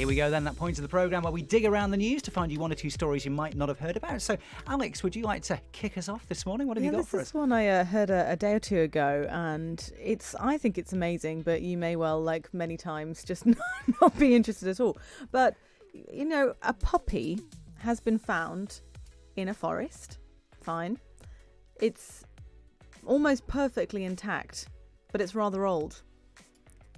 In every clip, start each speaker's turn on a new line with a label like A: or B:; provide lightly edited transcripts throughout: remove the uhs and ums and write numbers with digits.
A: Here we go then, that point of the programme where we dig around the news to find you one or two stories you might not have heard about. So, Alex, would you like to kick us off this morning? What have you got for us?
B: This is one I heard a day or two ago, and I think it's amazing, but you may well, like many times, just not be interested at all. But, you know, a puppy has been found in a forest. Fine. It's almost perfectly intact, but it's rather old.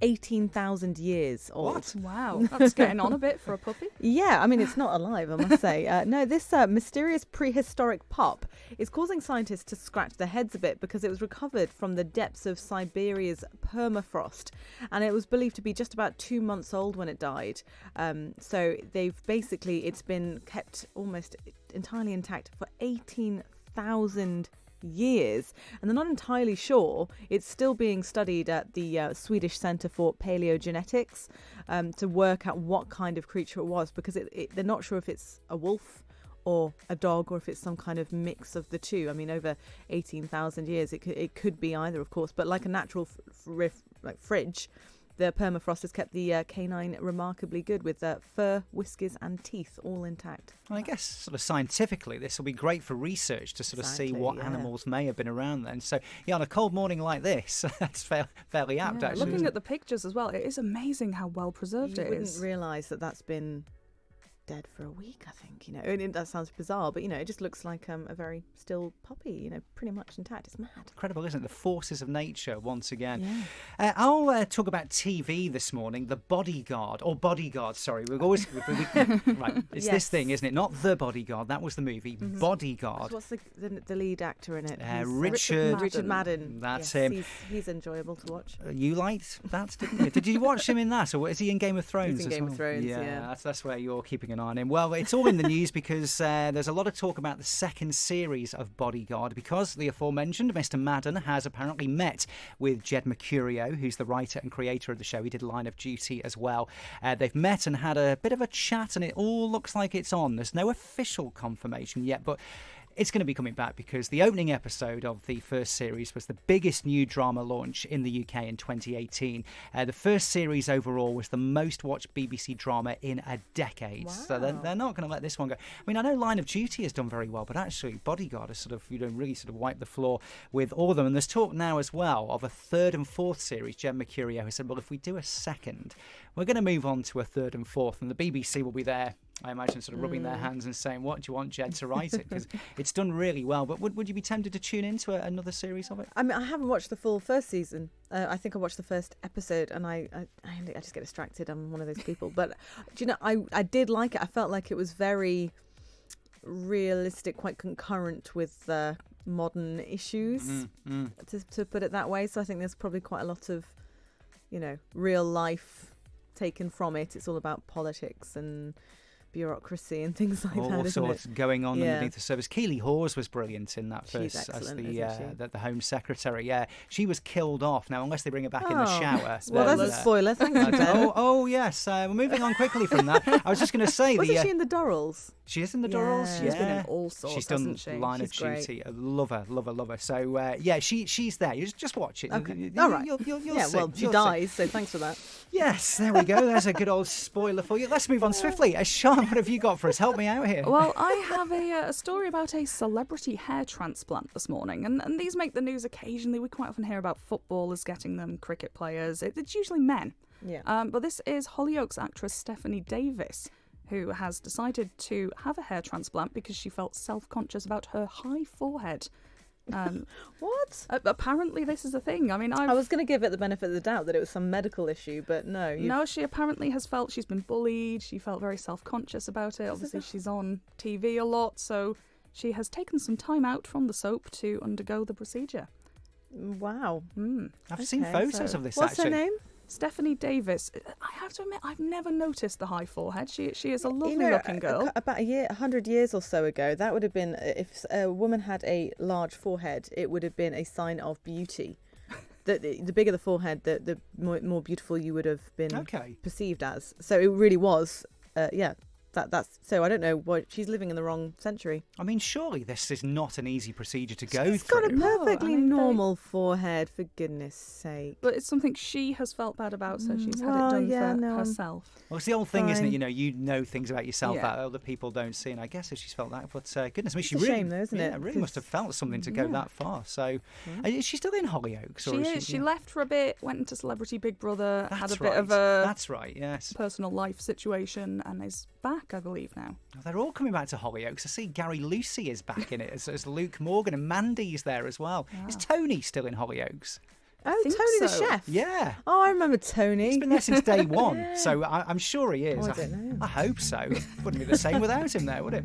B: 18,000 years old.
A: What?
C: Wow, that's getting on a bit for a puppy.
B: Yeah, I mean, it's not alive, I must say. No, this mysterious prehistoric pup is causing scientists to scratch their heads a bit because it was recovered from the depths of Siberia's permafrost, and it was believed to be just about 2 months old when it died. So it's been kept almost entirely intact for 18,000 years, and they're not entirely sure. It's still being studied at the Swedish Centre for Paleogenetics to work out what kind of creature it was, because they're not sure if it's a wolf or a dog or if it's some kind of mix of the two. I mean, over 18,000 years, it could be either, of course, but like a natural fridge, the permafrost has kept the canine remarkably good, with fur, whiskers and teeth all intact.
A: Well, I guess sort of scientifically this will be great for research to sort of see what animals may have been around then. So, yeah, on a cold morning like this, that's fairly apt, actually.
C: Looking at the pictures as well, it is amazing how well preserved it is.
B: You wouldn't realise that that's been dead for a week, I think, you know, and that sounds bizarre, but, you know, it just looks like a very still puppy, you know, pretty much intact. It's mad.
A: Incredible, isn't it? The forces of nature once again. Yeah. I'll talk about TV this morning. The Bodyguard, or Bodyguard, sorry. We've always right. It's this thing, isn't it? Not The Bodyguard. That was the movie. Mm-hmm. Bodyguard.
B: So what's the lead actor in it?
A: Richard
B: Madden.
A: That's him.
B: He's enjoyable to watch.
A: You liked that, didn't you? Did you watch him in that, or is he in Game of Thrones?
B: He's in Game of Thrones. Yeah.
A: That's where you're keeping an eye on him. Well, it's all in the news because there's a lot of talk about the second series of Bodyguard, because the aforementioned Mr. Madden has apparently met with Jed Mercurio, who's the writer and creator of the show. He did Line of Duty as well. They've met and had a bit of a chat, and it all looks like it's on. There's no official confirmation yet, but it's going to be coming back because the opening episode of the first series was the biggest new drama launch in the UK in 2018. The first series overall was the most watched BBC drama in a decade. Wow. So they're not going to let this one go. I mean, I know Line of Duty has done very well, but actually Bodyguard has sort of, really sort of wiped the floor with all of them. And there's talk now as well of a third and fourth series. Jen Mercurio has said, well, if we do a second, we're going to move on to a third and fourth, and the BBC will be there, I imagine, sort of rubbing their hands and saying, what do you want Jed to write it? Because it's done really well. But would you be tempted to tune into another series of it?
B: I mean, I haven't watched the full first season. I think I watched the first episode, and I just get distracted. I'm one of those people. But, do you know, I did like it. I felt like it was very realistic, quite concurrent with modern issues, to put it that way. So I think there's probably quite a lot of, real life taken from it. It's all about politics and bureaucracy and things like that.
A: All sorts going on underneath the surface. Keely Hawes was brilliant in that first as the Home Secretary. Yeah, she was killed off. Now, unless they bring her back in the shower.
B: Well, that's a spoiler. Thank you, Ben.
A: Oh yes. We're moving on quickly from that. I was just going to say,
B: wasn't she in the Durrells?
A: She is in the Durrells.
B: She's been in all sorts.
A: She's done Line of Duty. Love her. So she's there. You just watch it.
B: Okay. All right.
A: You'll see.
B: Well, she dies. So thanks for that.
A: Yes, there we go. There's a good old spoiler for you. Let's move on swiftly. Sean, what have you got for us? Help me out here.
C: Well, I have a story about a celebrity hair transplant this morning, and these make the news occasionally. We quite often hear about footballers getting them, cricket players. It's usually men.
B: Yeah.
C: But this is Hollyoaks actress Stephanie Davis, who has decided to have a hair transplant because she felt self-conscious about her high forehead.
B: What?
C: Apparently this is a thing. I mean,
B: I was going to give it the benefit of the doubt that it was some medical issue, but no.
C: No, she apparently has felt she's been bullied. She felt very self-conscious about it. Obviously, she's on TV a lot, so she has taken some time out from the soap to undergo the procedure.
B: Wow.
A: I've seen photos of this,
B: What's
A: actually.
B: her name?
C: Stephanie Davis. I have to admit, I've never noticed the high forehead. She is a lovely-looking girl.
B: About 100 yeyears or so ago, that would have been, if a woman had a large forehead, it would have been a sign of beauty. The bigger the forehead, the more beautiful you would have been perceived as. So it really was, That's so I don't know what she's living in the wrong century.
A: I mean, surely this is not an easy procedure to go
B: She's
A: through.
B: got a
C: No,
B: perfectly
C: I mean,
B: normal forehead, for goodness sake.
C: But it's something she has felt bad about, so she's had
B: well,
C: it done
B: yeah,
C: for
B: no,
C: herself.
A: Well, it's the old thing, isn't it?
B: Fine.
A: You know things about yourself
C: Yeah.
A: that other people don't see, and I guess if she's felt that, but goodness me, she
B: It's a
A: really,
B: shame though, isn't it?
A: really must have felt something to go
B: Yeah.
A: that far. So, is she still in Hollyoaks?
C: She is. She left for a bit, went into Celebrity Big Brother, had a
A: That's
C: bit
A: right.
C: of a
A: That's right. Yes.
C: personal life situation, and is back, I believe, now.
A: Oh, they're all coming back to Hollyoaks. I see Gary Lucy is back in it as Luke Morgan, and Mandy's there as well. Is Tony still in Hollyoaks?
B: Oh,
C: think
B: Tony the
C: so.
B: chef.
A: Yeah.
B: Oh, I remember Tony.
A: He's been there since day one, so I'm sure he is.
B: Oh, I don't know.
A: I hope so. Wouldn't be the same without him there, would it?